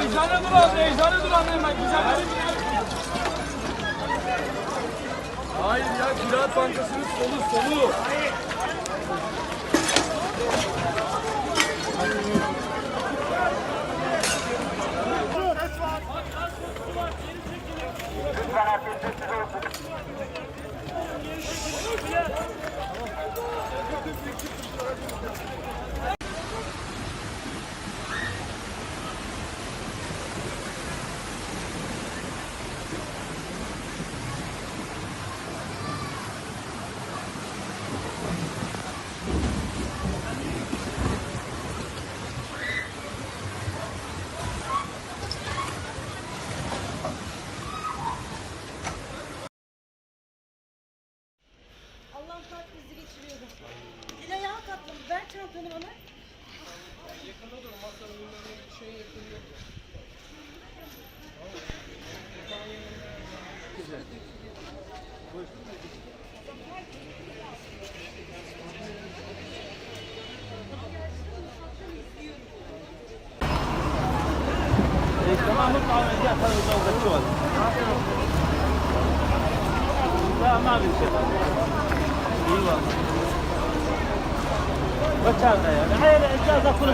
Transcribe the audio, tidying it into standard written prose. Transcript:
Eczane duran hemen güzel. Hayır ya, Ziraat Bankası'nın solu. Lütfen herkes sessiz olsun. Allah'ım kalp krizi geçiriyorum. El ayağa katladım. Ver çantanı bana. Yakında dur, masanın önüne bir şey yakın. Güzel. تمام نطلع من جهة هذا الجوال. لا ما في شيء. ايوه. بس هذا يعني هاي الاجازه كل